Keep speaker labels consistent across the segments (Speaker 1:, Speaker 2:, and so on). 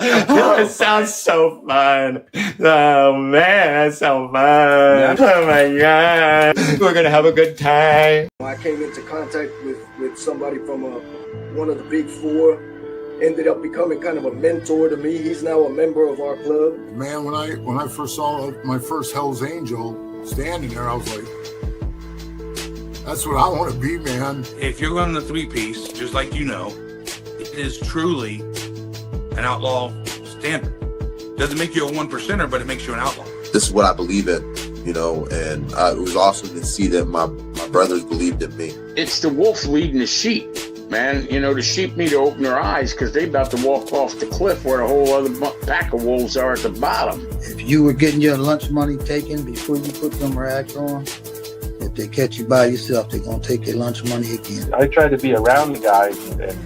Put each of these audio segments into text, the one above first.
Speaker 1: It sounds so fun. Oh man, that's so fun. Yeah. Oh my god. We're gonna have a good time.
Speaker 2: I came into contact with somebody from one of the big four, ended up becoming kind of a mentor to me. He's now a member of our club.
Speaker 3: Man, when I first saw my first Hell's Angel standing there, I was like, that's what I want to be, man.
Speaker 4: If you're going to the three-piece, just like you know, it is truly an outlaw standard. Doesn't make you a one percenter, but it makes you an outlaw.
Speaker 5: This is what I believe in, you know, and it was awesome to see that my brothers believed in me.
Speaker 6: It's the wolf leading the sheep, man. You know, the sheep need to open their eyes because they're about to walk off the cliff where a whole other pack of wolves are at the bottom.
Speaker 7: If you were getting your lunch money taken before you put them rags on, if they catch you by yourself, they're going to take your lunch money again.
Speaker 8: I try to be around the guys and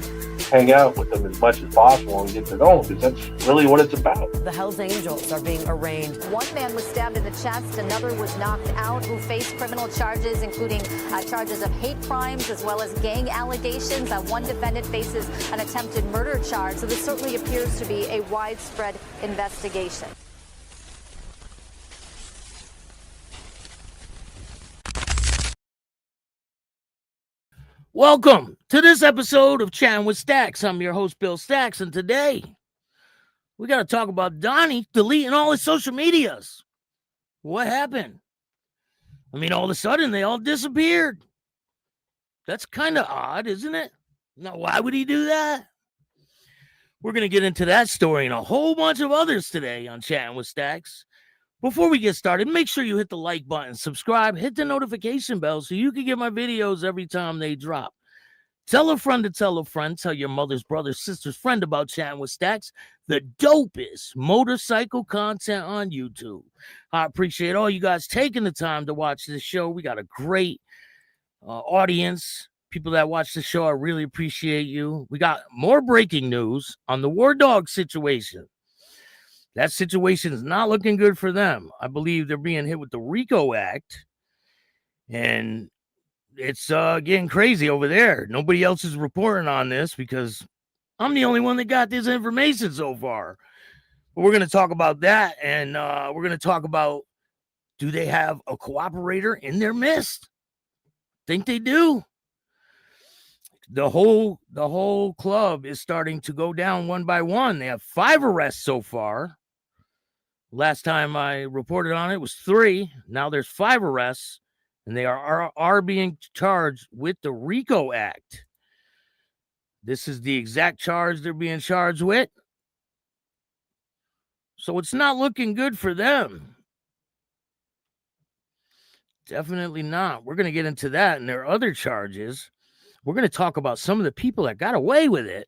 Speaker 8: hang out with them as much as possible and get to know them, because that's really what it's about.
Speaker 9: The Hells Angels are being arraigned.
Speaker 10: One man was stabbed in the chest, another was knocked out, who faced criminal charges, including charges of hate crimes as well as gang allegations. One defendant faces an attempted murder charge, so this certainly appears to be a widespread investigation.
Speaker 11: Welcome to this episode of Chattin with Staxx. I'm your host, Bill Staxx, and today we got to talk about Donny deleting all his social medias. What happened? I mean, all of a sudden, they all disappeared. That's kind of odd, isn't it? Now, why would he do that? We're going to get into that story and a whole bunch of others today on Chattin with Staxx. Before we get started, make sure you hit the like button, subscribe, hit the notification bell so you can get my videos every time they drop. Tell a friend to tell a friend. Tell your mother's brother's sister's friend about Chattin with Staxx, the dopest motorcycle content on YouTube. I appreciate all you guys taking the time to watch this show. We got a great audience. People that watch the show, I really appreciate you. We got more breaking news on the War Dog situation. That situation is not looking good for them. I believe they're being hit with the RICO Act, and it's getting crazy over there. Nobody else is reporting on this because I'm the only one that got this information so far. But we're going to talk about that, and we're going to talk about, do they have a cooperator in their midst? Think they do. The whole club is starting to go down one by one. They have 5 arrests so far. Last time I reported on it was 3. Now there's 5 arrests, and they are being charged with the RICO Act. This is the exact charge they're being charged with. So it's not looking good for them. Definitely not. We're going to get into that and their other charges. We're going to talk about some of the people that got away with it.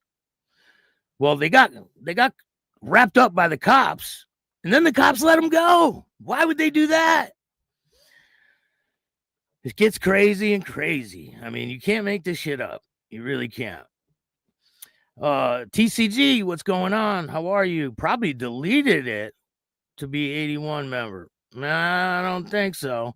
Speaker 11: Well, they got wrapped up by the cops. And then the cops let them go. Why would they do that? It gets crazy and crazy. I mean, you can't make this shit up. You really can't. TCG, what's going on? How are you? Probably deleted it to be 81 member. Nah, I don't think so.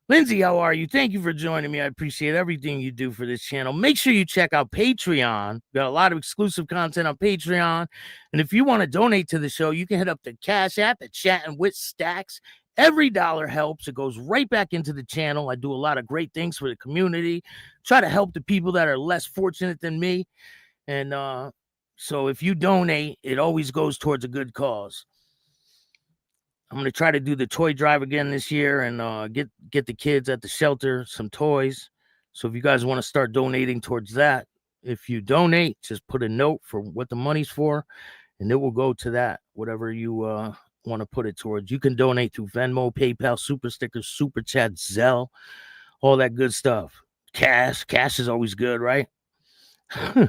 Speaker 11: Lindsay, how are you? Thank you for joining me. I appreciate everything you do for this channel. Make sure you check out Patreon. We've got a lot of exclusive content on Patreon. And if you want to donate to the show, you can hit up the Cash App at Chattin with Staxx. Every dollar helps. It goes right back into the channel. I do a lot of great things for the community. Try to help the people that are less fortunate than me. And so if you donate, it always goes towards a good cause. I'm going to try to do the toy drive again this year and get the kids at the shelter some toys. So if you guys want to start donating towards that, if you donate, just put a note for what the money's for, and it will go to that, whatever you want to put it towards. You can donate through Venmo, PayPal, Super Stickers, Super Chat, Zelle, all that good stuff. Cash is always good, right? Who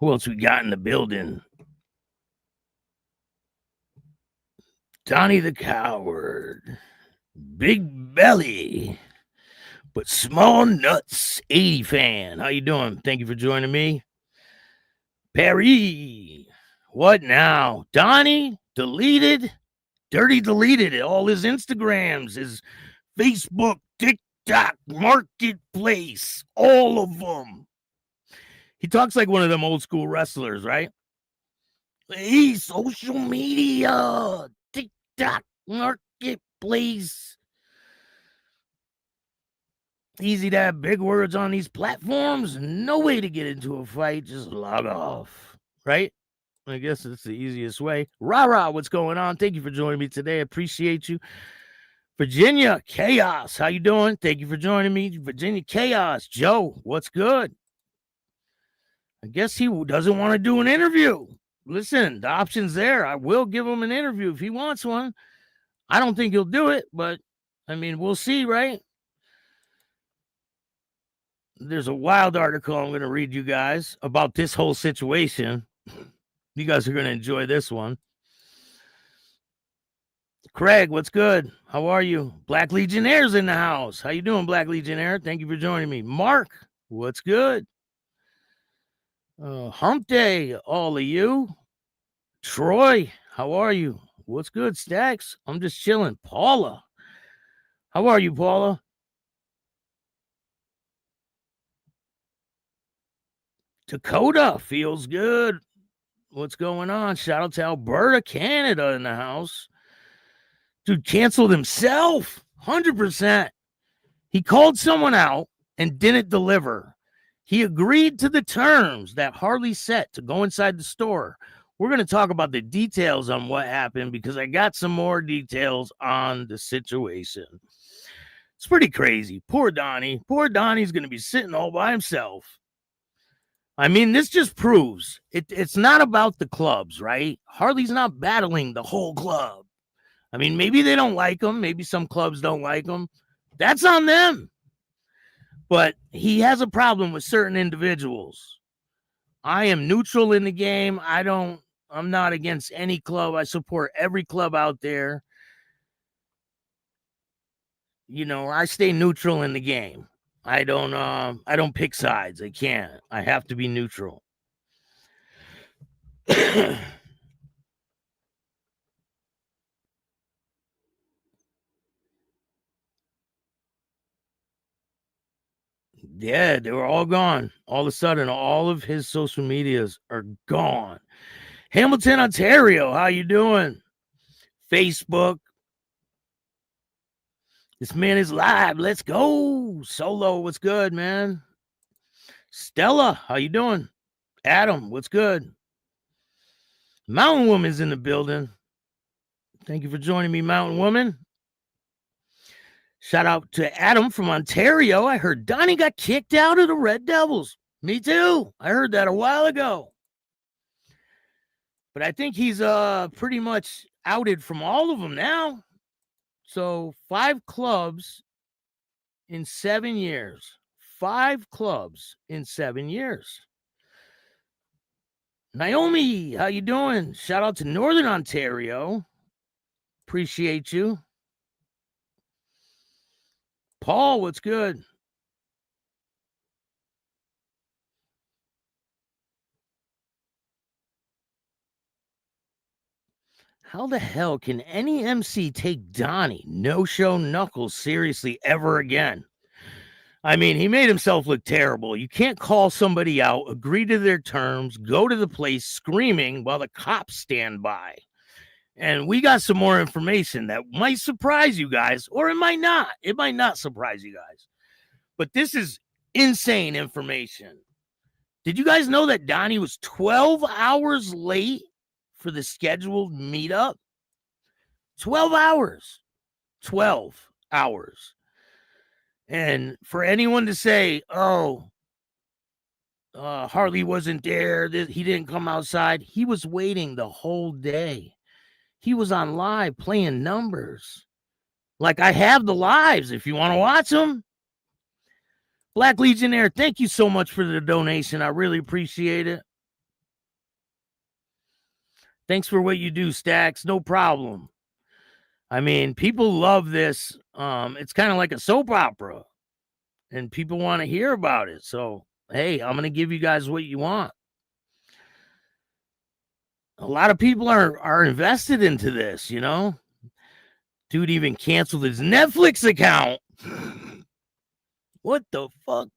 Speaker 11: else we got in the building? Donny the Coward, big belly, but small nuts, 80 fan. How you doing? Thank you for joining me. Perry, what now? Donny deleted all his Instagrams, his Facebook, TikTok, Marketplace, all of them. He talks like one of them old school wrestlers, right? Hey, social media, TikTok, marketplace. Easy to have big words on these platforms. No way to get into a fight. Just log off, right? I guess it's the easiest way. Rah, what's going on? Thank you for joining me today. I appreciate you. Virginia Chaos, how you doing? Thank you for joining me. Virginia Chaos. Joe, what's good? I guess he doesn't want to do an interview. Listen, the option's there. I will give him an interview if he wants one. I don't think he'll do it, but I mean, we'll see, right? There's a wild article I'm going to read you guys about this whole situation. You guys are going to enjoy this one. Craig, what's good? How are you? Black Legionnaire's in the house. How you doing, Black Legionnaire? Thank you for joining me. Mark, what's good? Hump Day, all of you. Troy, how are you? What's good, Staxx? I'm just chilling. Paula, how are you, Paula? Dakota, feels good. What's going on? Shout out to Alberta, Canada in the house. Dude canceled himself. 100%. He called someone out and didn't deliver. He agreed to the terms that Harley set to go inside the store. We're going to talk about the details on what happened because I got some more details on the situation. It's pretty crazy. Poor Donny. Poor Donny's going to be sitting all by himself. I mean, this just proves it's not about the clubs, right? Harley's not battling the whole club. I mean, maybe they don't like him. Maybe some clubs don't like him. That's on them. But he has a problem with certain individuals. I am neutral in the game. I'm not against any club. I support every club out there. You know, I stay neutral in the game. I don't pick sides. I can't. I have to be neutral. Yeah, they were all gone. All of a sudden, all of his social medias are gone. Hamilton, Ontario, how you doing? Facebook. This man is live. Let's go. Solo, what's good, man? Stella, how you doing? Adam, what's good? Mountain Woman's in the building. Thank you for joining me, Mountain Woman. Shout out to Adam from Ontario. I heard Donny got kicked out of the Red Devils. Me too. I heard that a while ago. But I think he's pretty much outed from all of them now. So 5 clubs in 7 years. 5 clubs in 7 years. Naomi, how you doing? Shout out to Northern Ontario. Appreciate you. Paul, what's good? How the hell can any MC take Donny, no show Knuckles, seriously ever again? I mean, he made himself look terrible. You can't call somebody out, agree to their terms, go to the place screaming while the cops stand by. And we got some more information that might surprise you guys, or it might not. It might not surprise you guys. But this is insane information. Did you guys know that Donny was 12 hours late for the scheduled meetup? 12 hours. 12 hours. And for anyone to say, Harley wasn't there, he didn't come outside, he was waiting the whole day. He was on live playing numbers. Like, I have the lives if you want to watch them. Black Legionnaire, thank you so much for the donation. I really appreciate it. Thanks for what you do, Staxx. No problem. I mean, people love this. It's kind of like a soap opera, and people want to hear about it. So, hey, I'm going to give you guys what you want. A lot of people are invested into this, you know. Dude even canceled his Netflix account. What the fuck?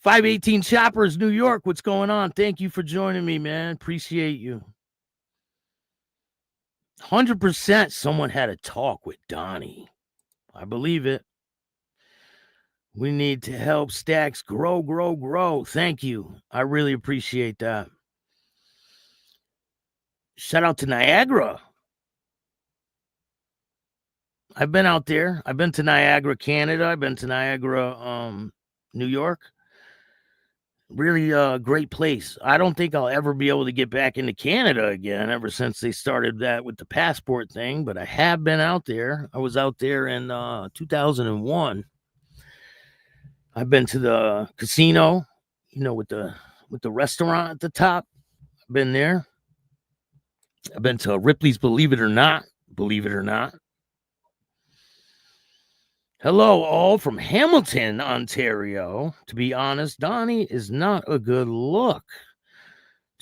Speaker 11: 518 Choppers, New York. What's going on? Thank you for joining me, man. Appreciate you. 100% someone had a talk with Donny. I believe it. We need to help Staxx grow. Thank you. I really appreciate that. Shout out to Niagara. I've been out there. I've been to Niagara, Canada. I've been to Niagara, New York. Really great place. I don't think I'll ever be able to get back into Canada again ever since they started that with the passport thing, but I have been out there. I was out there in 2001. I've been to the casino, with the restaurant at the top. I've been there. I've been to Ripley's Believe It or Not. Hello, all from Hamilton, Ontario. To be honest, Donny is not a good look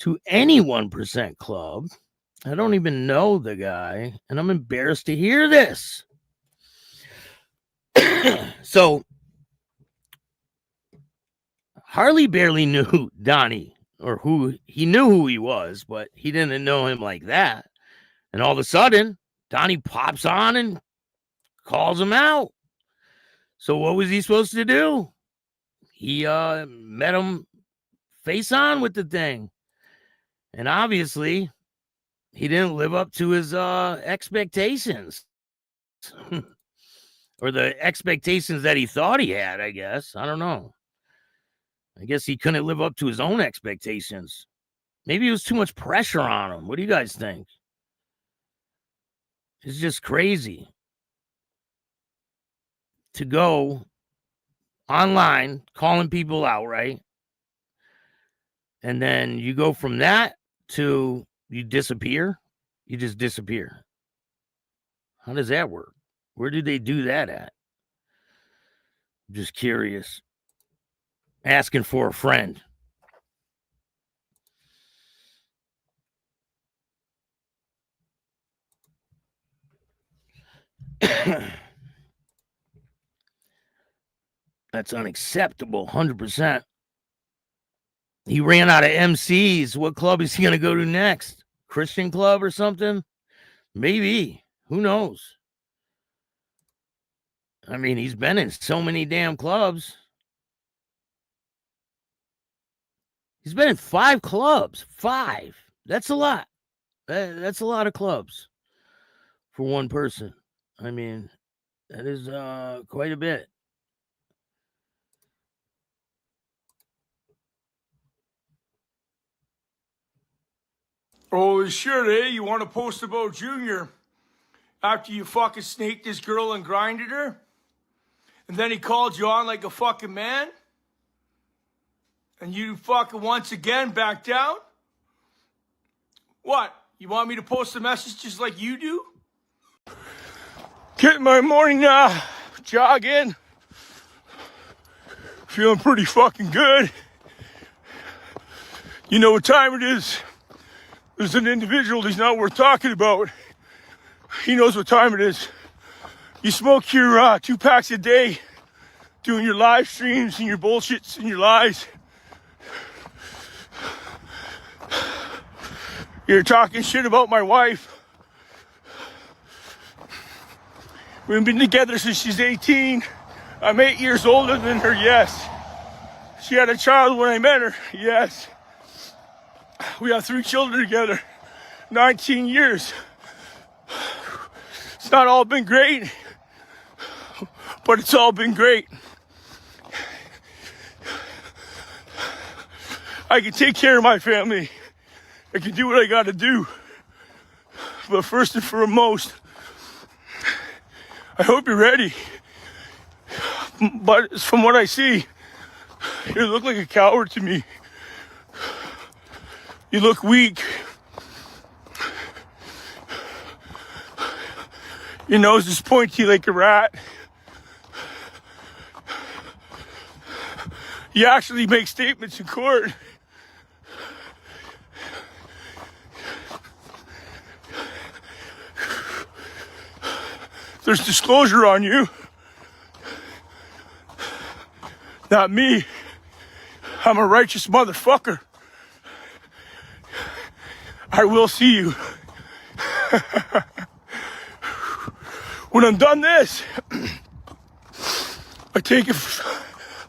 Speaker 11: to any 1% club. I don't even know the guy, and I'm embarrassed to hear this. So, Harley barely knew Donny, or he knew who he was, but he didn't know him like that. And all of a sudden, Donny pops on and calls him out. So what was he supposed to do? He met him face on with the thing. And obviously, he didn't live up to his expectations. Or the expectations that he thought he had, I guess. I don't know. I guess he couldn't live up to his own expectations. Maybe it was too much pressure on him. What do you guys think? It's just crazy to go online calling people out, right? And then you go from that to you disappear. You just disappear. How does that work? Where did they do that at? I'm just curious. Asking for a friend. That's unacceptable, 100%. He ran out of MCs. What club is he going to go to next? Christian club or something? Maybe. Who knows? I mean, he's been in so many damn clubs. He's been in 5 clubs. 5. That's a lot. That's a lot of clubs for one person. I mean, that is quite a bit.
Speaker 12: Oh, sure, eh? You want to post about Junior after you fucking snaked this girl and grinded her? And then he called you on like a fucking man? And you fucking once again backed down? What? You want me to post a message just like you do? Getting my morning jog in. Feeling pretty fucking good. You know what time it is? There's an individual he's not worth talking about. He knows what time it is. You smoke your 2 packs a day, doing your live streams and your bullshits and your lies. You're talking shit about my wife. We've been together since she's 18. I'm 8 years older than her, yes. She had a child when I met her, yes. We have 3 children together, 19 years. It's not all been great, but it's all been great. I can take care of my family. I can do what I gotta do. But first and foremost, I hope you're ready. But from what I see, you look like a coward to me. You look weak. Your nose is pointy like a rat. You actually make statements in court. There's disclosure on you. Not me. I'm a righteous motherfucker. I will see you. When I'm done this, I take a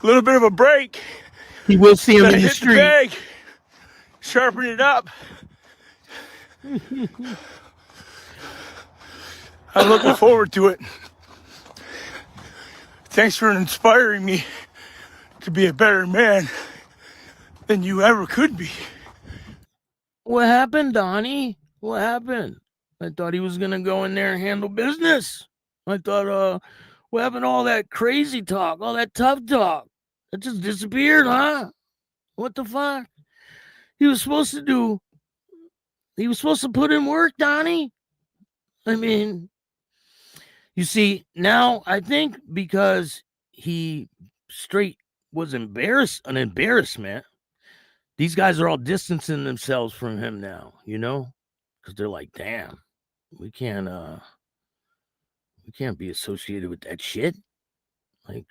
Speaker 12: little bit of a break.
Speaker 11: He will see him
Speaker 12: Then I
Speaker 11: in the
Speaker 12: hit
Speaker 11: street.
Speaker 12: the bag, sharpen it up. I'm looking forward to it. Thanks for inspiring me to be a better man than you ever could be.
Speaker 11: What happened, Donnie? What happened? I thought he was gonna go in there and handle business. I thought, what happened to all that crazy talk, all that tough talk? It just disappeared, huh? What the fuck? He was supposed to put in work, Donnie. I mean, you see, now I think because he straight was an embarrassment, these guys are all distancing themselves from him now, you know? Because they're like, damn, we can't be associated with that shit. Like,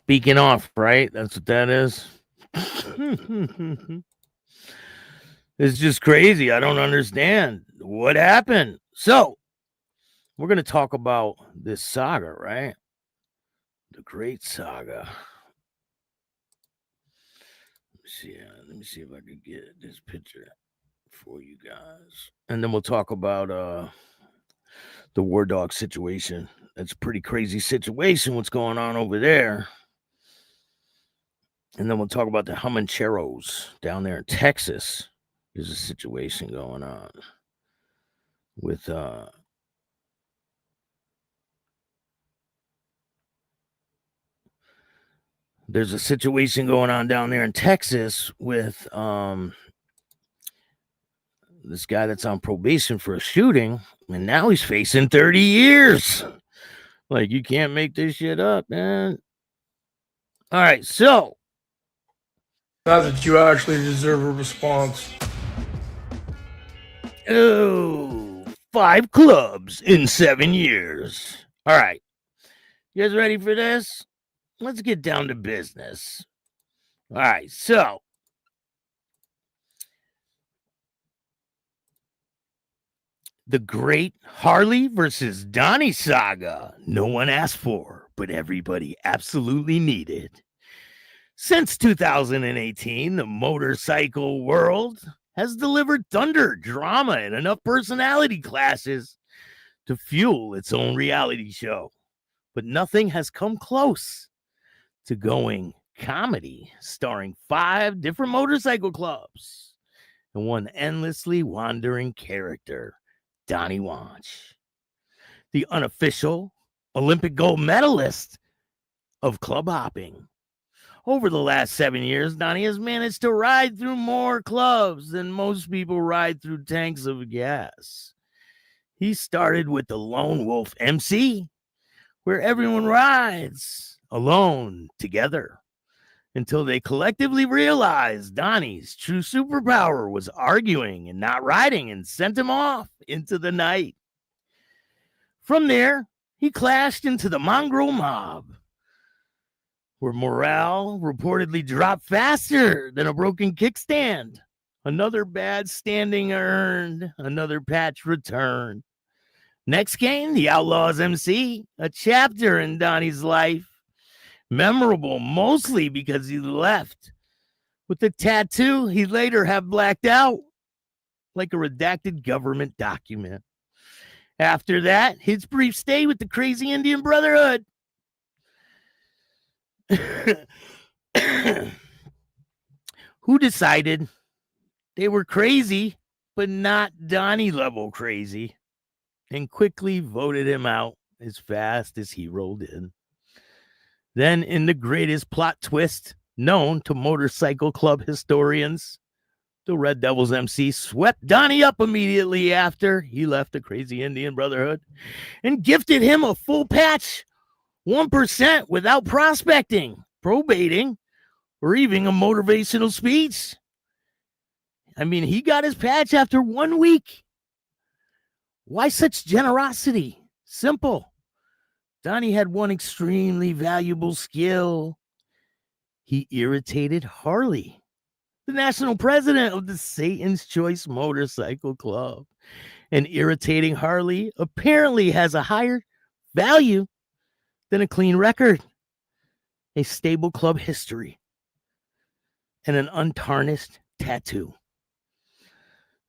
Speaker 11: beacon off, right? That's what that is. It's just crazy. I don't understand what happened. So, we're going to talk about this saga, right? The great saga. Let me see if I can get this picture for you guys. And then we'll talk about the War Dog situation. That's a pretty crazy situation, what's going on over there. And then we'll talk about the Humancheros down there in Texas. There's a situation going on with there's a situation going on down there in Texas with this guy that's on probation for a shooting, and now he's facing 30 years. Like, you can't make this shit up, man. All right, so
Speaker 12: Not that you actually deserve a response.
Speaker 11: oh, 5 clubs in 7 years. All right, you guys ready for this? Let's get down to business. All right, so the great Harley versus Donny saga. No one asked for, but everybody absolutely needed. Since 2018, the motorcycle world has delivered thunder, drama, and enough personality clashes to fuel its own reality show. But nothing has come close to going comedy, starring 5 different motorcycle clubs and one endlessly wandering character, Donny Wanch, the unofficial Olympic gold medalist of club hopping. Over the last 7 years, Donny has managed to ride through more clubs than most people ride through tanks of gas. He started with the Lone Wolf MC, where everyone rides alone together until they collectively realized Donny's true superpower was arguing and not riding and sent him off into the night. From there, he clashed into the Mongrel Mob, where morale reportedly dropped faster than a broken kickstand. Another bad standing earned, another patch returned. Next came The Outlaws MC, a chapter in Donny's life. Memorable mostly because he left with the tattoo he later have blacked out like a redacted government document. After that, his brief stay with the Crazy Indian Brotherhood. Who decided they were crazy, but not Donny level crazy, and quickly voted him out as fast as he rolled in. Then, in the greatest plot twist known to motorcycle club historians, the Red Devils MC swept Donny up immediately after he left the Crazy Indian Brotherhood and gifted him a full patch, 1% without prospecting, probating, or even a motivational speech. I mean, he got his patch after 1 week. Why such generosity? Simple. Donny had one extremely valuable skill. He irritated Harley, the national president of the Satan's Choice Motorcycle Club. And irritating Harley apparently has a higher value than a clean record, a stable club history, and an untarnished tattoo.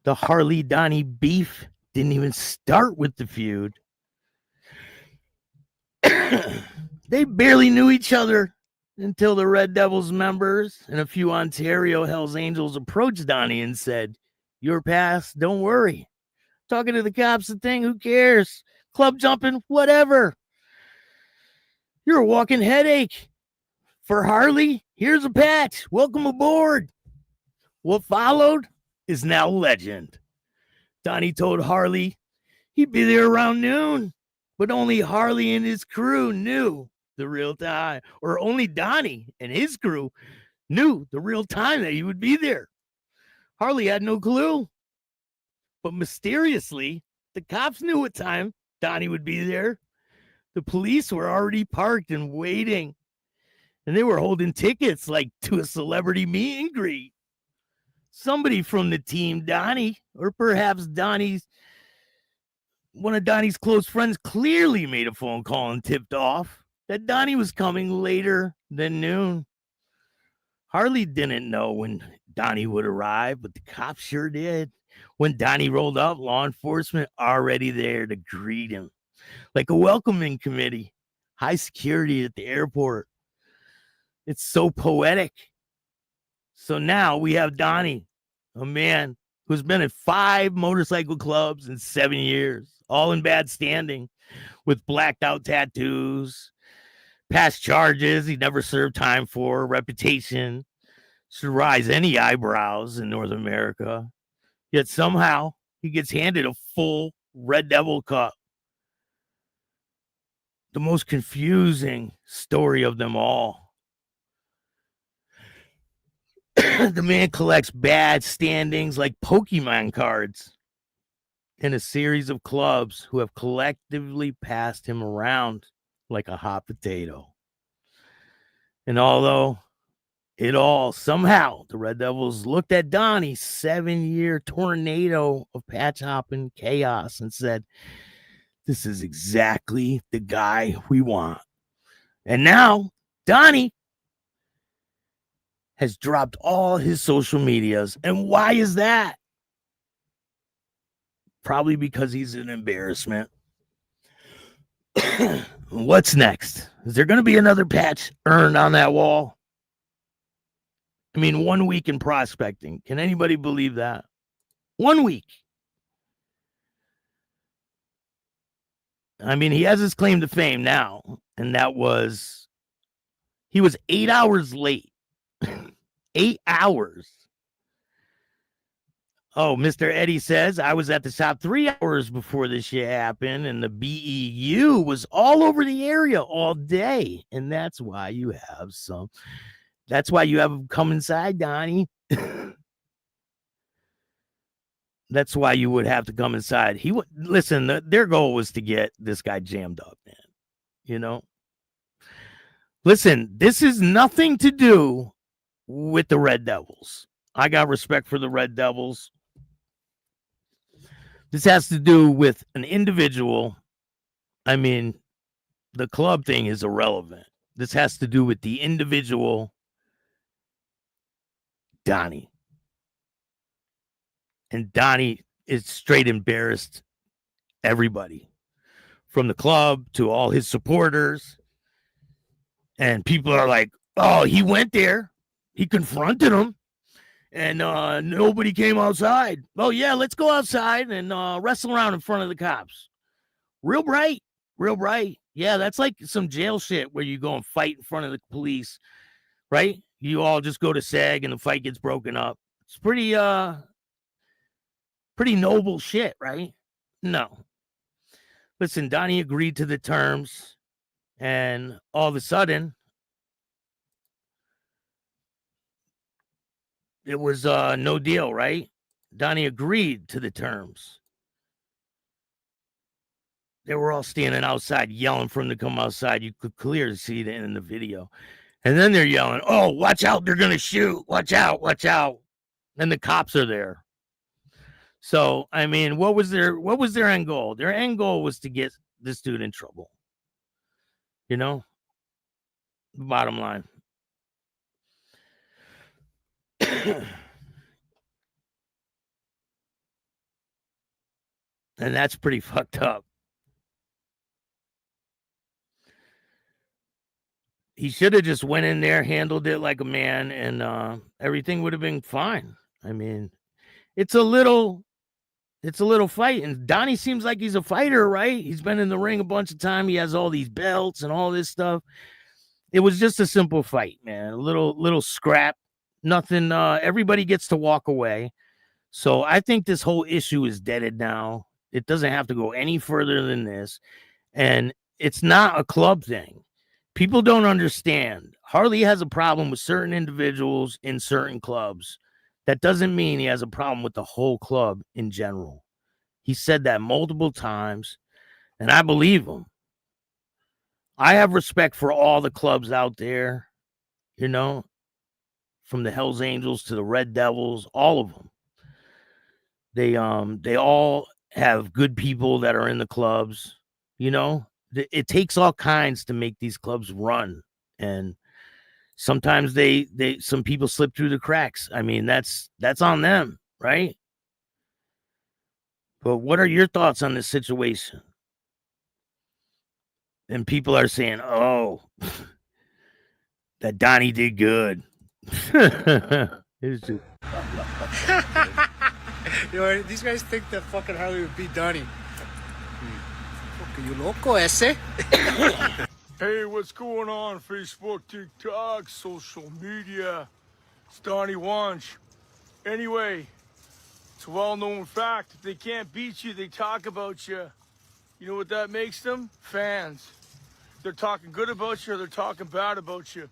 Speaker 11: The Harley-Donny beef didn't even start with the feud. They barely knew each other until the Red Devils members and a few Ontario Hells Angels approached Donny and said, "Your past, don't worry. Talking to the cops, a thing, who cares? Club jumping, whatever. You're a walking headache. For Harley, here's a patch. Welcome aboard." What followed is now legend. Donny told Harley he'd be there around noon, but only Harley and his crew knew the real time, or only Donny and his crew knew the real time that he would be there. Harley had no clue, but mysteriously, the cops knew what time Donny would be there. The police were already parked and waiting, and they were holding tickets like to a celebrity meet and greet. Somebody from the team Donny, or perhaps one of Donny's close friends, clearly made a phone call and tipped off that Donny was coming later than noon. Harley didn't know when Donny would arrive, but the cops sure did. When Donny rolled up, law enforcement already there to greet him, like a welcoming committee, high security at the airport. It's so poetic. So now we have Donny, a man who's been in 5 motorcycle clubs in 7 years, all in bad standing, with blacked out tattoos, past charges he never served time for, reputation should rise any eyebrows in North America. Yet somehow he gets handed a full Red Devil cup. The most confusing story of them all. The man collects bad standings like Pokemon cards in a series of clubs who have collectively passed him around like a hot potato. And although somehow the Red Devils looked at Donny's 7-year tornado of patch hopping chaos and said, "This is exactly the guy we want." And now Donny has dropped all his social medias. And why is that? Probably because he's an embarrassment. What's next? Is there going to be another patch earned on that wall? I mean, 1 week in prospecting. Can anybody believe that? 1 week. I mean, he has his claim to fame now, and that was he was 8 hours late. 8 hours. Oh, Mr. Eddie says, I was at the shop 3 hours before this shit happened, and the BEU was all over the area all day. And that's why you have them come inside, Donny. That's why you would have to come inside. Listen, their goal was to get this guy jammed up, man. You know? Listen, this is nothing to do with the Red Devils. I got respect for the Red Devils. This has to do with an individual. I mean, the club thing is irrelevant. This has to do with the individual, Donny. And Donny is straight embarrassed everybody, from the club to all his supporters. And people are like, oh, he went there. He confronted him. And nobody came outside. Oh, yeah, let's go outside and wrestle around in front of the cops. Real bright. Real bright. Yeah, that's like some jail shit where you go and fight in front of the police, right? You all just go to SAG and the fight gets broken up. It's pretty noble shit, right? No. Listen, Donny agreed to the terms, and all of a sudden, it was no deal, right? Donny agreed to the terms. They were all standing outside yelling for him to come outside. You could clearly see it in the video. And then they're yelling, oh, watch out, they're going to shoot. Watch out, watch out. And the cops are there. So, I mean, what was their end goal? Their end goal was to get this dude in trouble. You know? Bottom line. And that's pretty fucked up. He should have just went in there, handled it like a man, and everything would have been fine. I mean, it's a little fight, and Donny seems like he's a fighter, right? He's been in the ring a bunch of time. He has all these belts and all this stuff. It was just a simple fight, man. A little scrap, nothing. Everybody gets to walk away. So I think this whole issue is deaded now. It doesn't have to go any further than this, and it's not a club thing. People don't understand. Harley has a problem with certain individuals in certain clubs. That doesn't mean he has a problem with the whole club in general. He said that multiple times, and I believe him. I have respect for all the clubs out there, you know, from the Hells Angels to the Red Devils, all of them. They all have good people that are in the clubs, you know. It takes all kinds to make these clubs run, and sometimes some people slip through the cracks. I mean, that's on them, right? But what are your thoughts on this situation? And people are saying, "Oh, that Donny did good." It's just...
Speaker 13: You know, these guys think that fucking Harley would beat Donny. You loco ese?
Speaker 12: Hey, what's going on? Facebook, TikTok, social media. It's Donny Wanch. Anyway, it's a well-known fact. If they can't beat you, they talk about you. You know what that makes them? Fans. They're talking good about you or they're talking bad about you.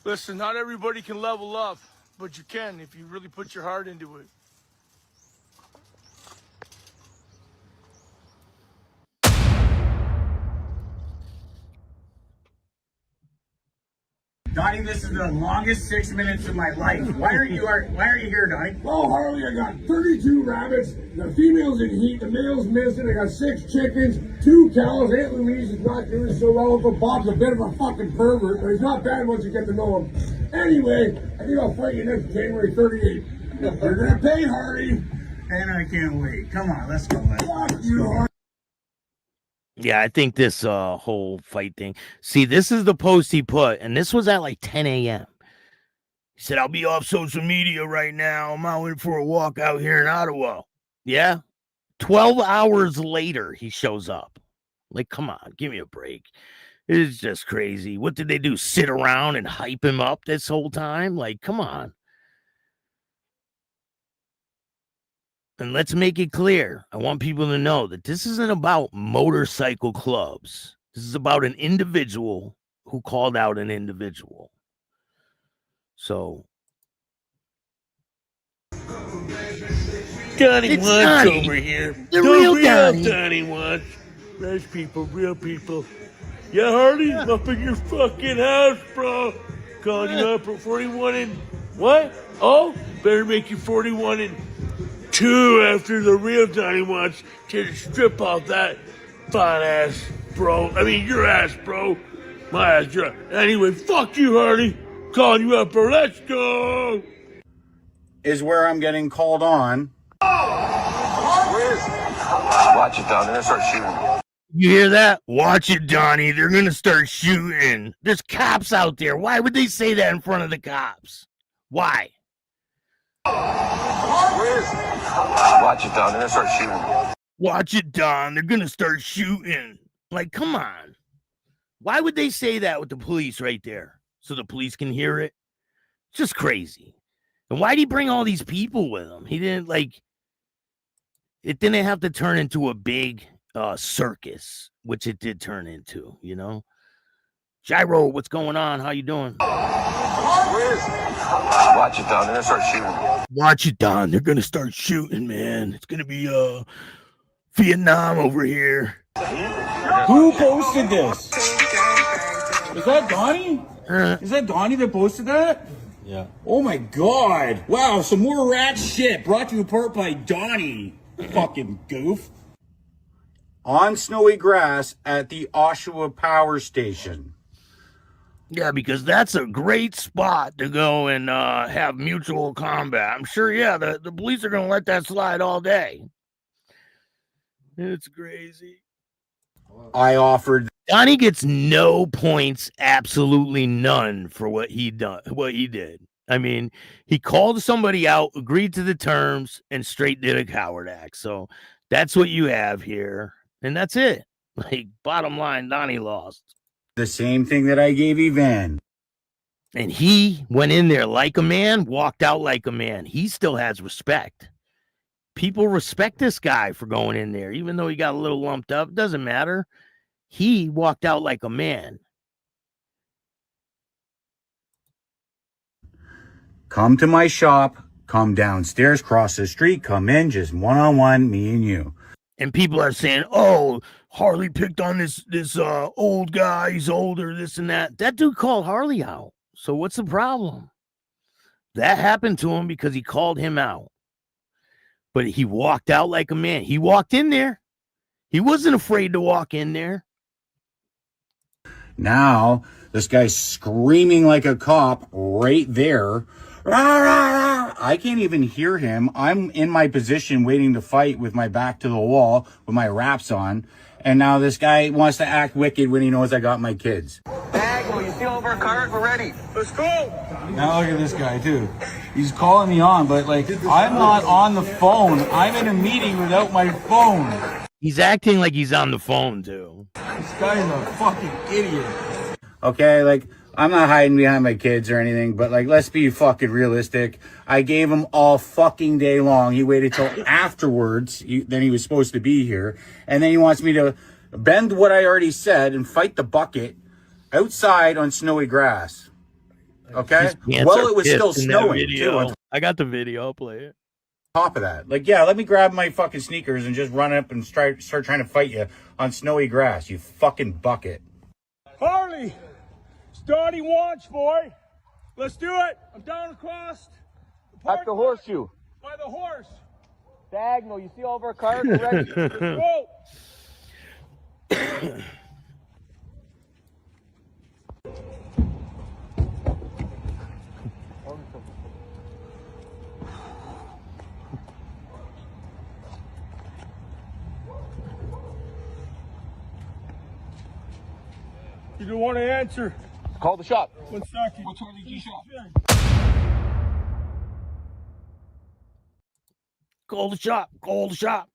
Speaker 12: Listen, not everybody can level up, but you can if you really put your heart into it.
Speaker 14: Donny, this is the longest 6 minutes of my life. Why are you here, Donny?
Speaker 2: Well, Harley, I got 32 rabbits. The female's in heat, the male's missing. I got 6 chickens, 2 cows. Aunt Louise is not doing so well. Uncle Bob's a bit of a fucking pervert, but he's not bad once you get to know him. Anyway, I think I'll fight you next January 38th. You're gonna pay, Harley.
Speaker 14: And I can't wait. Come on, let's go, man.
Speaker 2: Fuck you, Harley.
Speaker 11: Yeah, I think this whole fight thing. See, this is the post he put, and this was at like 10 a.m. He said, I'll be off social media right now. I'm out for a walk out here in Ottawa. Yeah. 12 hours later, he shows up. Like, come on, give me a break. It's just crazy. What did they do? Sit around and hype him up this whole time? Like, come on. And let's make it clear. I want people to know that this isn't about motorcycle clubs. This is about an individual who called out an individual. So.
Speaker 15: Donny
Speaker 11: It's
Speaker 15: Wanch
Speaker 11: Donny.
Speaker 15: over here.
Speaker 11: The real Donny.
Speaker 15: Donny Wanch. Nice people, real people. Yeah, Harley, I'm up in your fucking house, bro. Calling you up for 41 and what? Oh, better make you 41 and 2. too after the real Donny wants to strip off that fine ass, bro. I mean, your ass, bro. My ass, your ass. Anyway, fuck you, Hardy. Calling you up, bro. Let's go.
Speaker 16: Is where I'm getting called on.
Speaker 17: Watch it, Donny. They're gonna start shooting.
Speaker 11: You hear that? Watch it, Donnie. They're going to start shooting. There's cops out there. Why would they say that in front of the cops? Why?
Speaker 17: Watch it, Donny. They're gonna start shooting.
Speaker 11: Watch it, Don. They're going to start shooting. Like, come on. Why would they say that with the police right there? So the police can hear it? It's just crazy. And why'd he bring all these people with him? He didn't, like, it didn't have to turn into a big circus, which it did turn into, you know. Gyro, what's going on? How you doing?
Speaker 17: Watch it, Don. They're gonna start shooting.
Speaker 11: Watch it, Don. They're gonna start shooting, man. It's gonna be Vietnam over here.
Speaker 14: Who posted this? Is that Donny? Is that Donny that posted that?
Speaker 1: Yeah.
Speaker 14: Oh my god. Wow, some more rat shit brought to you apart by Donny. Fucking goof.
Speaker 16: On snowy grass at the Oshawa Power Station.
Speaker 11: Yeah, because that's a great spot to go and have mutual combat. I'm sure, yeah, the police are going to let that slide all day. It's crazy.
Speaker 16: I offered.
Speaker 11: Donnie gets no points, absolutely none, for what he did. I mean, he called somebody out, agreed to the terms, and straight did a coward act. So that's what you have here. And that's it. Like, bottom line, Donnie lost.
Speaker 16: The same thing that I gave Evan.
Speaker 11: And he went in there like a man, walked out like a man. He still has respect. People respect this guy for going in there, even though he got a little lumped up. It doesn't matter. He walked out like a man.
Speaker 16: Come to my shop, come downstairs, cross the street, come in, just one-on-one, me and you.
Speaker 11: And people are saying, oh, Harley picked on this old guy. He's older, this and that. That dude called Harley out. So what's the problem? That happened to him because he called him out. But he walked out like a man. He walked in there. He wasn't afraid to walk in there.
Speaker 16: Now, this guy's screaming like a cop right there. Rah, rah, rah. I can't even hear him. I'm in my position waiting to fight with my back to the wall with my wraps on. And now this guy wants to act wicked when he knows I got my kids.
Speaker 17: Will you steal over a cart? We're ready. Let's go.
Speaker 16: Now look at this guy too. He's calling me on, but like, I'm not on the phone. I'm in a meeting without my phone.
Speaker 11: He's acting like he's on the phone too.
Speaker 16: This guy's a fucking idiot. Okay, like, I'm not hiding behind my kids or anything, but like, let's be fucking realistic. I gave him all fucking day long. He waited till afterwards. Then he was supposed to be here. And then he wants me to bend what I already said and fight the bucket outside on snowy grass. Okay? Well, it was still snowing too.
Speaker 11: I got the video. I'll play it.
Speaker 16: Top of that. Like, yeah, let me grab my fucking sneakers and just run up and start trying to fight you on snowy grass, you fucking bucket.
Speaker 12: Harley! Donny wants, boy. Let's do it. I'm down across.
Speaker 17: At the horseshoe.
Speaker 12: By the horse.
Speaker 17: Diagonal. You see over a cart? We're ready.
Speaker 12: Let's go. You don't want to answer.
Speaker 17: Call the shop.
Speaker 12: 1 second.
Speaker 14: What's Harley G shop?
Speaker 11: Call the shop. Call the shop.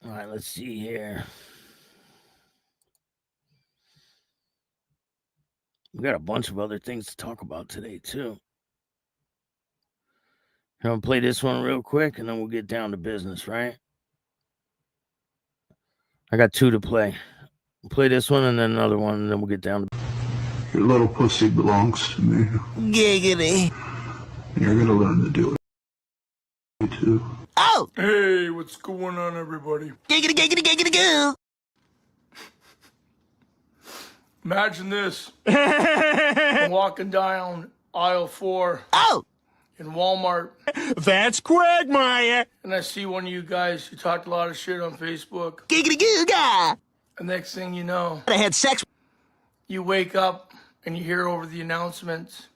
Speaker 11: All right, let's see here. We got a bunch of other things to talk about today, too. I'm going to play this one real quick, and then we'll get down to business, right? I got two to play. We'll play this one and then another one, and then we'll get down to...
Speaker 3: Your little pussy belongs to me.
Speaker 11: Giggity.
Speaker 3: You're gonna learn to do it. Me too.
Speaker 11: Oh!
Speaker 15: Hey, what's going on, everybody?
Speaker 11: Giggity, giggity, giggity, goo!
Speaker 12: Imagine this. I'm walking down aisle 4.
Speaker 18: Oh!
Speaker 12: In Walmart.
Speaker 18: That's Quagmire!
Speaker 12: And I see one of you guys who talked a lot of shit on Facebook.
Speaker 18: Giggity googa!
Speaker 12: The next thing you know,
Speaker 18: I had sex.
Speaker 12: You wake up and you hear over the announcements,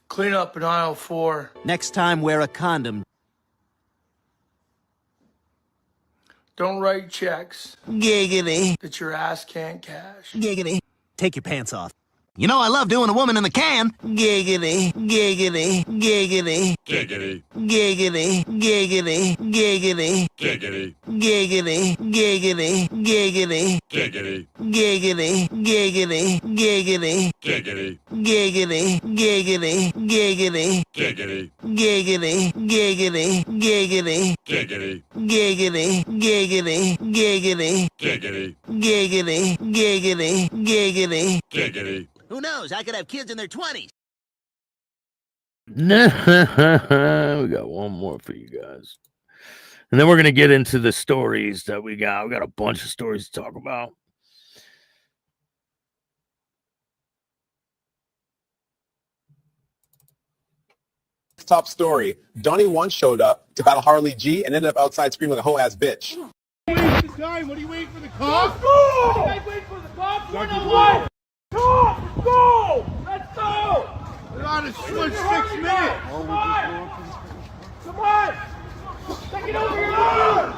Speaker 12: clean up in aisle 4.
Speaker 18: Next time, wear a condom.
Speaker 12: Don't write checks
Speaker 18: Giggity.
Speaker 12: that your ass can't cash.
Speaker 18: Giggity. Take your pants off. You know I love doing a woman in the can. Giggity, giggity, giggity.
Speaker 5: Giggity.
Speaker 18: Giggity, giggity, giggity.
Speaker 5: Giggity.
Speaker 18: Giggity, giggity, giggity.
Speaker 5: Giggity.
Speaker 18: Giggity, giggity, giggity.
Speaker 5: Giggity.
Speaker 18: Giggity, giggity, giggity.
Speaker 5: Giggity.
Speaker 18: Giggity, giggity, giggity.
Speaker 5: Giggity.
Speaker 18: Giggity, giggity, giggity.
Speaker 5: Giggity.
Speaker 18: Giggity, giggity, giggity.
Speaker 5: Giggity.
Speaker 18: Who knows? I could have kids in their 20s.
Speaker 11: We got one more for you guys. And then we're going to get into the stories that we got. We got a bunch of stories to talk about.
Speaker 19: Top story. Donny once showed up to battle Harley G and ended up outside screaming like a whole-ass bitch.
Speaker 2: What are you waiting for the cops?
Speaker 15: Go! You guys waiting for the cops? We're not what? Cops, go! Let's go!
Speaker 2: They're on a switch 6 minutes.
Speaker 15: Come on! Come on! Take it over here!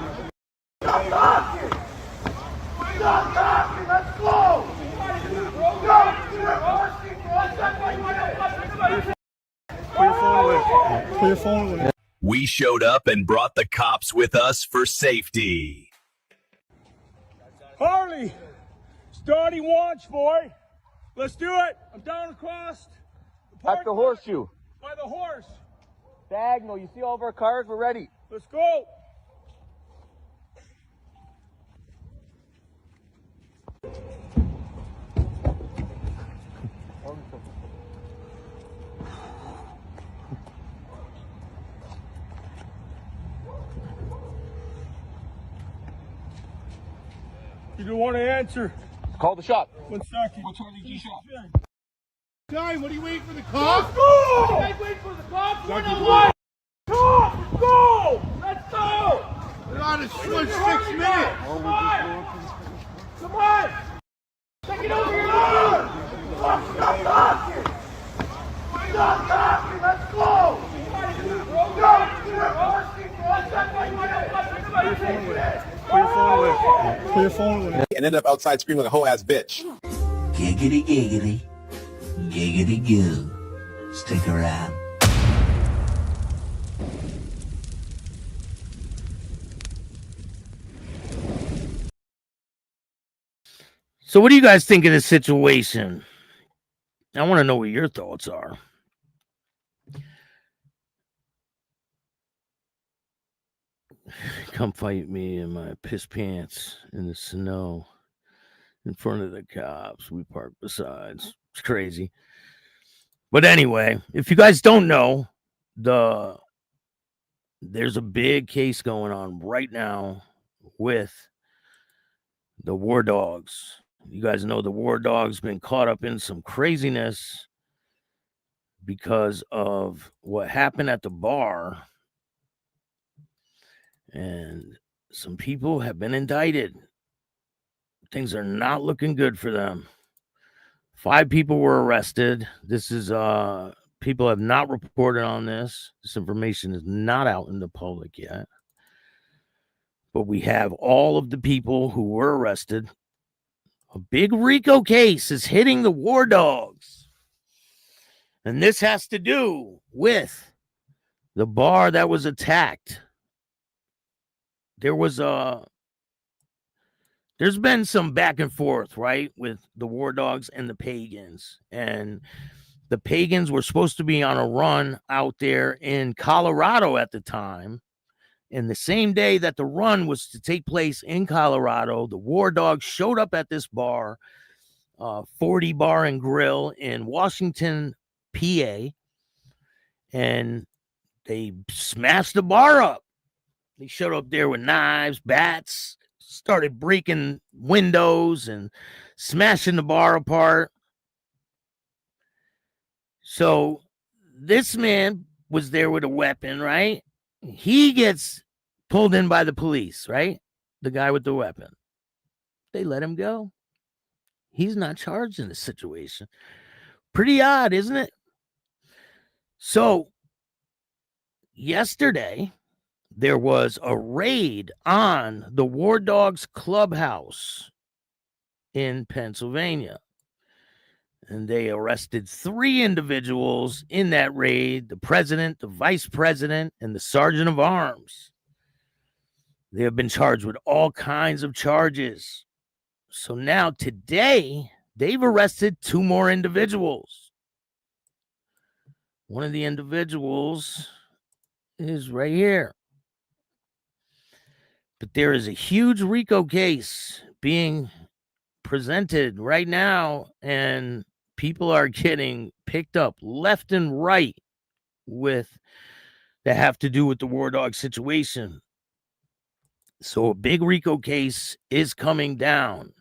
Speaker 15: Stop talking! Stop talking! Let's go!
Speaker 2: Put your phone away.
Speaker 20: We showed up and brought the cops with us for safety.
Speaker 12: Harley! It's Donny wants, boy. Let's do it. I'm down across.
Speaker 17: At the horseshoe.
Speaker 12: By the horse.
Speaker 17: Diagonal. You see all of our cars? We're ready.
Speaker 12: Let's go. You don't want to answer.
Speaker 17: Call the shop.
Speaker 12: 1 second.
Speaker 17: What's Harley G shop?
Speaker 2: Time, what are you waiting for the cops?
Speaker 15: Go! You guys waiting for the cops? We're not what? Cops, go! Let's go!
Speaker 2: They're on a switch 6 minutes.
Speaker 15: Come on! Come on! Take it over here! Stop talking! Stop talking! Let's go!
Speaker 2: Put your phone away.
Speaker 19: And ended up outside screaming like a whole-ass bitch.
Speaker 18: Giggity, giggity. Giggity goo. Stick around.
Speaker 11: So what do you guys think of this situation? I want to know what your thoughts are. Come fight me in my piss pants in the snow in front of the cops. We park besides. It's crazy. But anyway, if you guys don't know, there's a big case going on right now with the War Dogs. You guys know the War Dogs been caught up in some craziness because of what happened at the bar. And some people have been indicted. Things are not looking good for them. 5 people were arrested. This is people have not reported on this. This information is not out in the public yet. But we have all of the people who were arrested. A big RICO case is hitting the War Dogs. And this has to do with the bar that was attacked. There's been some back and forth, right, with the War Dogs and the Pagans. And the Pagans were supposed to be on a run out there in Colorado at the time. And the same day that the run was to take place in Colorado, the War Dogs showed up at this bar, 40 Bar and Grill in Washington, PA. And they smashed the bar up. They showed up there with knives, bats, started breaking windows and smashing the bar apart. So this man was there with a weapon, right? He gets pulled in by the police, right? The guy with the weapon. They let him go. He's not charged in this situation. Pretty odd, isn't it? So yesterday, there was a raid on the War Dogs Clubhouse in Pennsylvania. And they arrested 3 individuals in that raid: the president, the vice president, and the sergeant of arms. They have been charged with all kinds of charges. So now today, they've arrested 2 more individuals. One of the individuals is right here. But there is a huge RICO case being presented right now, and people are getting picked up left and right with that have to do with the War Dog situation. So a big RICO case is coming down.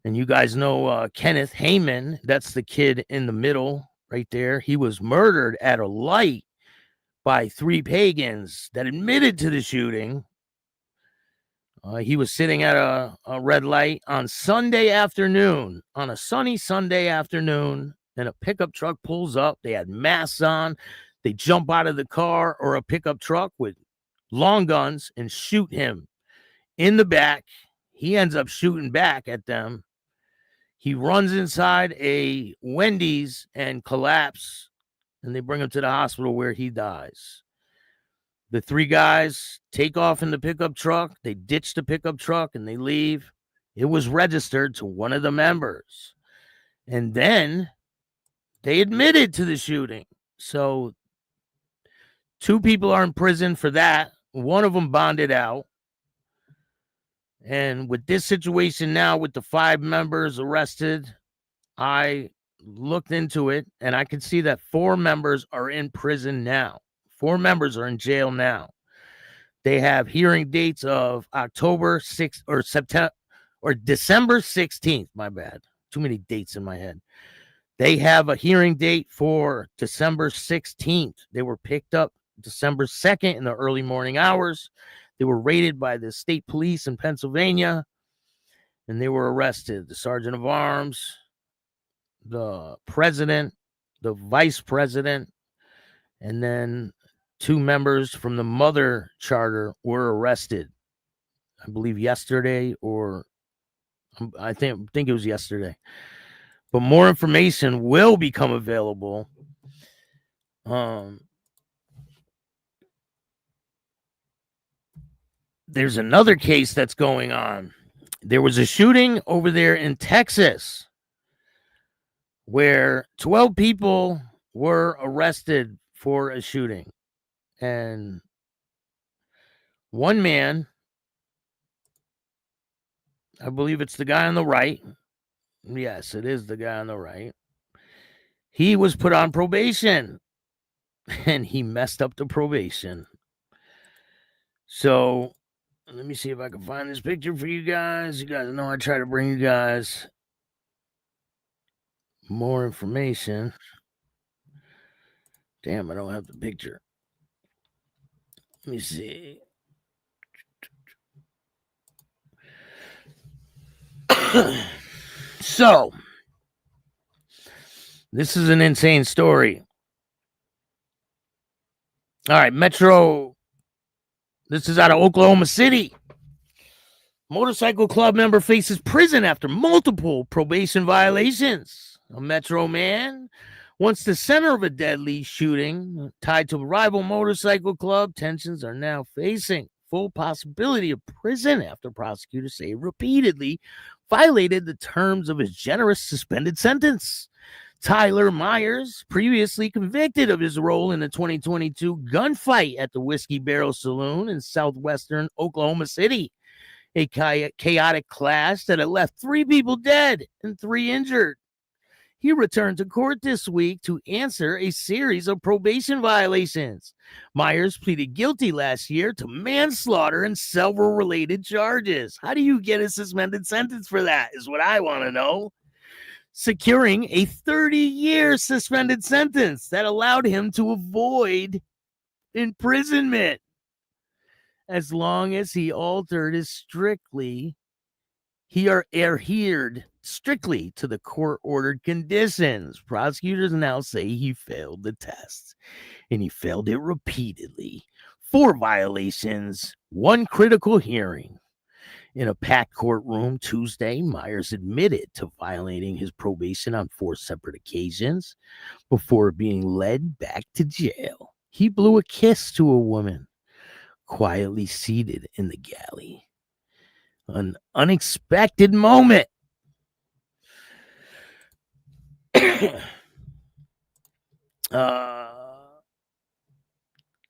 Speaker 11: And you guys know Kenneth Heyman, that's the kid in the middle right there. He was murdered at a light by 3 pagans that admitted to the shooting. He was sitting at a red light on Sunday afternoon, on a sunny Sunday afternoon, and a pickup truck pulls up. They had masks on. They jump out of the car or a pickup truck with long guns and shoot him in the back. He ends up shooting back at them. He runs inside a Wendy's and collapses, and they bring him to the hospital where he dies. The 3 guys take off in the pickup truck. They ditch the pickup truck and they leave. It was registered to one of the members. And then they admitted to the shooting. So 2 people are in prison for that. One of them bonded out. And with this situation now, with the 5 members arrested, I looked into it and I could see that 4 members are in prison now. 4 members are in jail now. They have hearing dates of October 6th or September or December 16th. My bad. Too many dates in my head. They have a hearing date for December 16th. They were picked up December 2nd in the early morning hours. They were raided by the state police in Pennsylvania, and they were arrested. The sergeant of arms, the president, the vice president, and then 2 members from the mother charter were arrested. I believe yesterday, or I think it was yesterday. But more information will become available. There's another case that's going on. There was a shooting over there in Texas where 12 people were arrested for a shooting. And one man, I believe it's the guy on the right. Yes, it is the guy on the right. He was put on probation and he messed up the probation. So let me see if I can find this picture for you guys. You guys know I try to bring you guys more information. Damn, I don't have the picture. Let me see. So, this is an insane story. All right, Metro. This is out of Oklahoma City. Motorcycle club member faces prison after multiple probation violations. A Metro man, once the center of a deadly shooting tied to a rival motorcycle club, tensions are now facing full possibility of prison after prosecutors say repeatedly violated the terms of his generous suspended sentence. Tyler Myers, previously convicted of his role in the 2022 gunfight at the Whiskey Barrel Saloon in southwestern Oklahoma City, a chaotic clash that had left 3 people dead and 3 injured. He returned to court this week to answer a series of probation violations. Myers pleaded guilty last year to manslaughter and several related charges. How do you get a suspended sentence for that, is what I want to know. Securing a 30-year suspended sentence that allowed him to avoid imprisonment as long as he adhered strictly to the court-ordered conditions. Prosecutors now say he failed the test, and he failed it repeatedly. 4 violations, 1 critical hearing. In a packed courtroom Tuesday, Myers admitted to violating his probation on 4 separate occasions before being led back to jail. He blew a kiss to a woman quietly seated in the galley. An unexpected moment.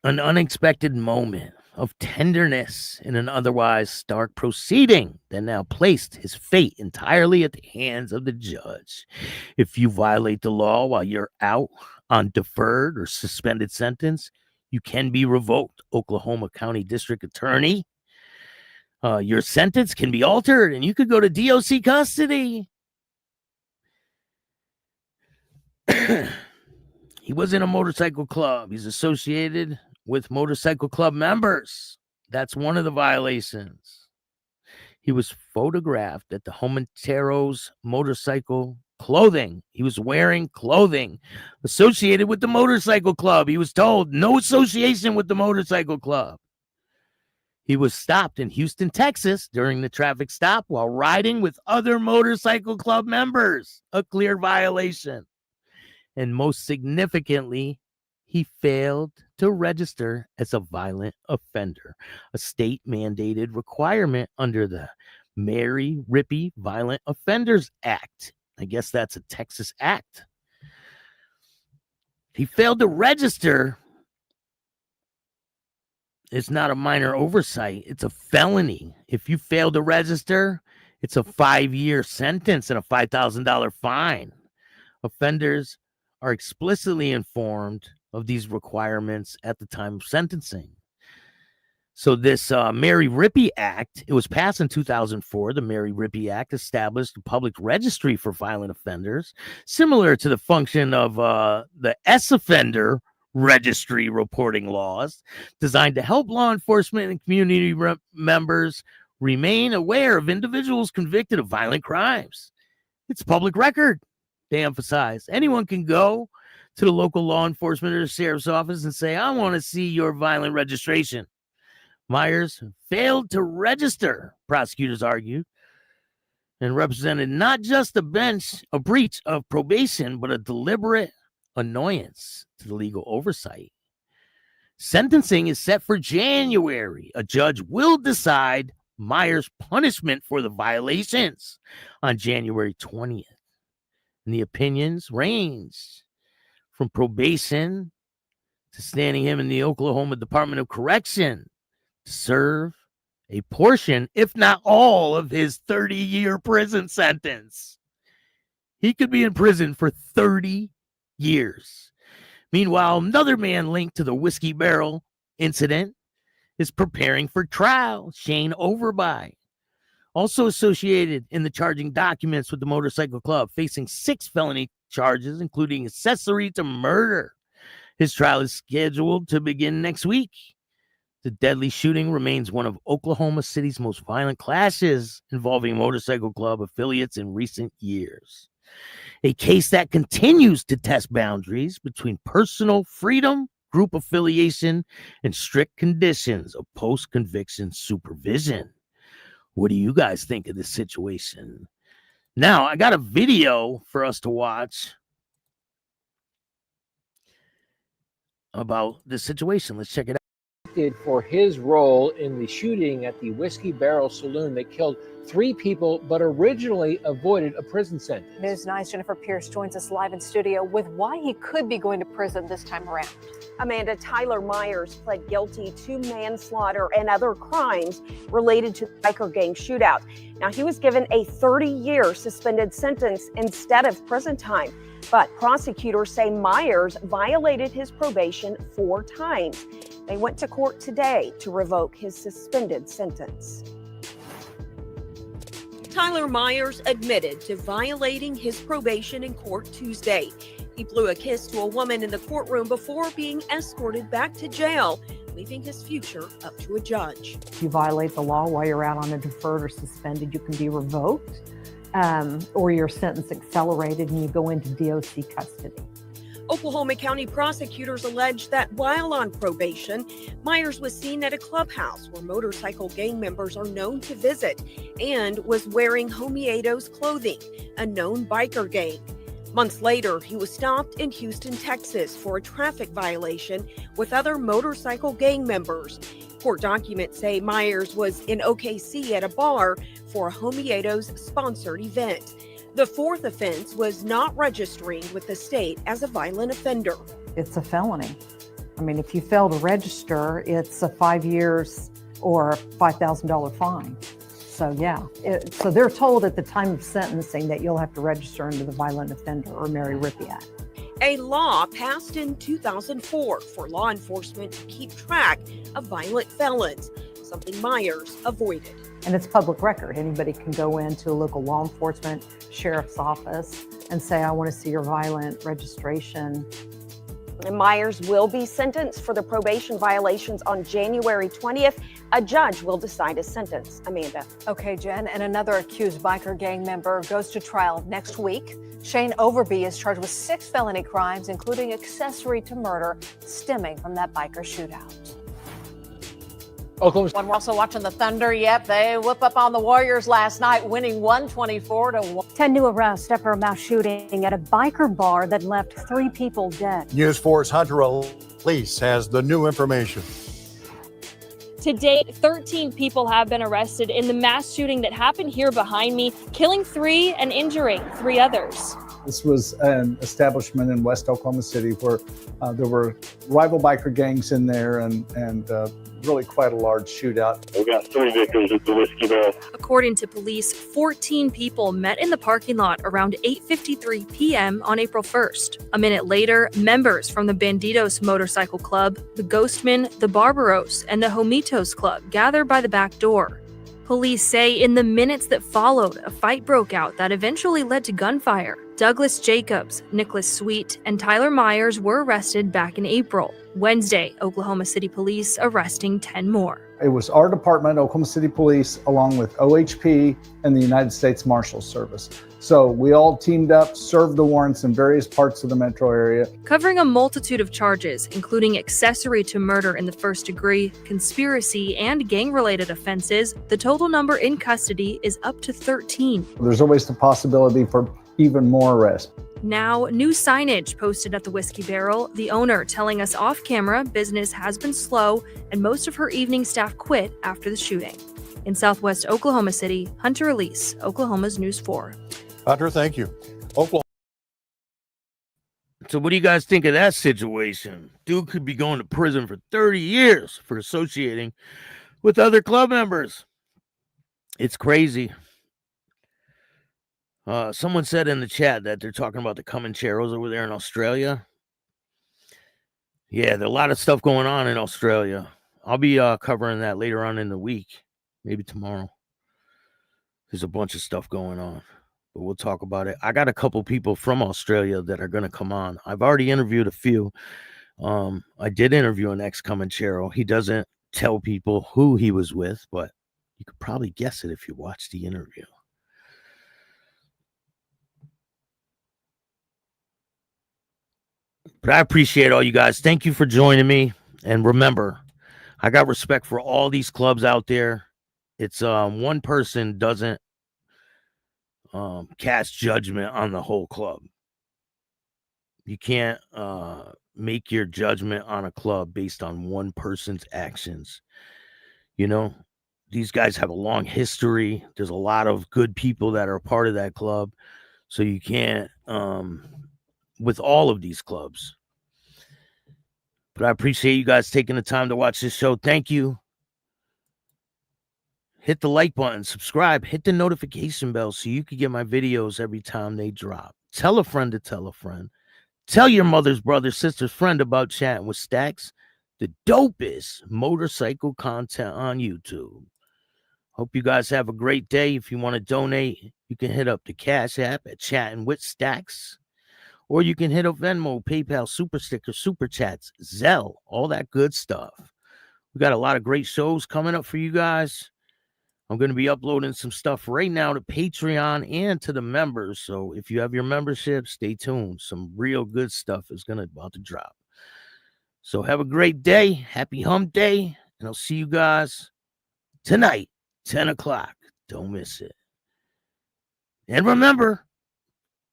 Speaker 11: An unexpected moment of tenderness in an otherwise stark proceeding that now placed his fate entirely at the hands of the judge. If you violate the law while you're out on deferred or suspended sentence, you can be revoked. Oklahoma County District Attorney. Your sentence can be altered and you could go to DOC custody. He was in a motorcycle club. He's associated with motorcycle club members. That's one of the violations. He was photographed at the Homenteros motorcycle clothing. He was wearing clothing associated with the motorcycle club. He was told no association with the motorcycle club. He was stopped in Houston, Texas during the traffic stop while riding with other motorcycle club members. A clear violation. And most significantly, he failed to register as a violent offender, a state-mandated requirement under the Mary Rippey Violent Offenders Act. I guess that's a Texas act. He failed to register. It's not a minor oversight. It's a felony. If you fail to register, it's a 5-year sentence and a $5,000 fine. Offenders are explicitly informed of these requirements at the time of sentencing. So this Mary Rippey Act, it was passed in 2004. The Mary Rippey Act established a public registry for violent offenders, similar to the function of the S-offender registry reporting laws, designed to help law enforcement and community members remain aware of individuals convicted of violent crimes. It's public record. They emphasize anyone can go to the local law enforcement or sheriff's office and say, I want to see your violent registration. Myers failed to register, prosecutors argued, and represented not just a breach of probation, but a deliberate annoyance to the legal oversight. Sentencing is set for January. A judge will decide Myers' punishment for the violations on January 20th. And the opinions range from probation to standing him in the Oklahoma Department of Correction to serve a portion, if not all, of his 30-year prison sentence. He could be in prison for 30 years. Meanwhile, another man linked to the Whiskey Barrel incident is preparing for trial, Shane Overby. Also associated in the charging documents with the motorcycle club, facing 6 felony charges, including accessory to murder. His trial is scheduled to begin next week. The deadly shooting remains one of Oklahoma City's most violent clashes involving motorcycle club affiliates in recent years. A case that continues to test boundaries between personal freedom, group affiliation, and strict conditions of post-conviction supervision. What do you guys think of this situation? Now, I got a video for us to watch about this situation. Let's check it out.
Speaker 21: for his role in the shooting at the Whiskey Barrel Saloon that killed 3 people, but originally avoided a prison sentence.
Speaker 9: News 9's Jennifer Pierce joins us live in studio with why he could be going to prison this time around.
Speaker 22: Amanda, Tyler Myers pled guilty to manslaughter and other crimes related to the biker gang shootout. Now, he was given a 30-year suspended sentence instead of prison time, but prosecutors say Myers violated his probation 4 times. They went to court today to revoke his suspended sentence.
Speaker 23: Tyler Myers admitted to violating his probation in court Tuesday. He blew a kiss to a woman in the courtroom before being escorted back to jail, leaving his future up to a judge.
Speaker 24: If you violate the law while you're out on a deferred or suspended, you can be revoked or your sentence accelerated and you go into DOC custody.
Speaker 23: Oklahoma County prosecutors allege that while on probation, Myers was seen at a clubhouse where motorcycle gang members are known to visit and was wearing Homiedos clothing, a known biker gang. Months later, he was stopped in Houston, Texas for a traffic violation with other motorcycle gang members. Court documents say Myers was in OKC at a bar for a Homiedos sponsored event. The 4th offense was not registering with the state as a violent offender.
Speaker 24: It's a felony. I mean, if you fail to register, it's a 5 years or $5,000 fine. So yeah, so they're told at the time of sentencing that you'll have to register under the Violent Offender or Mary Rippey Act.
Speaker 23: A law passed in 2004 for law enforcement to keep track of violent felons, something Myers avoided.
Speaker 24: And it's public record. Anybody can go into a local law enforcement, sheriff's office and say, I want to see your violent registration.
Speaker 22: And Myers will be sentenced for the probation violations on January 20th. A judge will decide his sentence. Amanda.
Speaker 9: Okay, Jen, and another accused biker gang member goes to trial next week. Shane Overby is charged with 6 felony crimes, including accessory to murder stemming from that biker shootout.
Speaker 23: Oklahoma.
Speaker 9: We're also watching the Thunder. Yep, they whoop up on the Warriors last night, winning 124-1.
Speaker 22: 10 new arrests after a mass shooting at a biker bar that left 3 people dead.
Speaker 25: News 4's Hunter Elise has the new information.
Speaker 26: To date, 13 people have been arrested in the mass shooting that happened here behind me, killing 3 and injuring 3 others.
Speaker 27: This was an establishment in West Oklahoma City where there were rival biker gangs in there and really quite a large shootout.
Speaker 8: We got 3 victims at the Whiskey Barrel.
Speaker 26: According to police, 14 people met in the parking lot around 8:53 p.m. on April 1st. A minute later, members from the Bandidos Motorcycle Club, the Ghostmen, the Barbaros, and the Homitos Club gathered by the back door. Police say in the minutes that followed, a fight broke out that eventually led to gunfire. Douglas Jacobs, Nicholas Sweet, and Tyler Myers were arrested back in April. Wednesday, Oklahoma City Police arresting 10 more.
Speaker 27: It was our department, Oklahoma City Police, along with OHP and the United States Marshals Service. So we all teamed up, served the warrants in various parts of the metro area.
Speaker 26: Covering a multitude of charges, including accessory to murder in the first degree, conspiracy, and gang-related offenses, the total number in custody is up to 13.
Speaker 27: There's always the possibility for even more arrests.
Speaker 26: Now, new signage posted at the Whiskey Barrel, the owner telling us off camera business has been slow and most of her evening staff quit after the shooting. In southwest Oklahoma City, Hunter Elise, Oklahoma's News 4.
Speaker 25: Hunter, thank you. Oklahoma.
Speaker 11: So what do you guys think of that situation? Dude could be going to prison for 30 years for associating with other club members. It's crazy. Someone said in the chat that they're talking about the Comancheros over there in Australia. Yeah, there's a lot of stuff going on in Australia. I'll be covering that later on in the week, maybe tomorrow. There's a bunch of stuff going on, but we'll talk about it. I got a couple people from Australia that are going to come on. I've already interviewed a few. I did interview an ex-Comanchero. He doesn't tell people who he was with, but you could probably guess it if you watch the interview. But I appreciate all you guys. Thank you for joining me. And remember, I got respect for all these clubs out there. It's one person doesn't cast judgment on the whole club. You can't make your judgment on a club based on one person's actions. You know, these guys have a long history. There's a lot of good people that are a part of that club. So you can't, with all of these clubs. But I appreciate you guys taking the time to watch this show. Thank you. Hit the like button, subscribe, hit the notification bell so you can get my videos every time they drop. Tell a friend to tell a friend. Tell your mother's brother, sister's friend about Chatting with Staxx, the dopest motorcycle content on YouTube. Hope you guys have a great day. If you want to donate, you can hit up the Cash App at Chatting with Staxx. Or you can hit up Venmo, PayPal, Super Sticker, Super Chats, Zelle, all that good stuff. We got a lot of great shows coming up for you guys. I'm going to be uploading some stuff right now to Patreon and to the members. So if you have your membership, stay tuned. Some real good stuff is about to drop. So have a great day. Happy hump day. And I'll see you guys tonight, 10 o'clock. Don't miss it. And remember,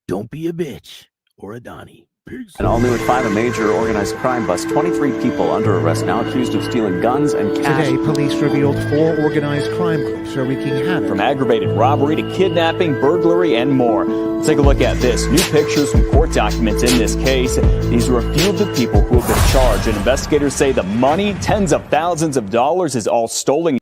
Speaker 11: don't be a bitch or a Donny. Peace.
Speaker 1: And all new at 5, a major organized crime bust. 23 people under arrest now accused of stealing guns and cash.
Speaker 4: Today, police revealed 4 organized crime groups are wreaking havoc.
Speaker 17: From aggravated robbery to kidnapping, burglary, and more. Let's take a look at this. New pictures from court documents in this case. These are a few of the people who have been charged. And investigators say the money, tens of thousands of dollars, is all stolen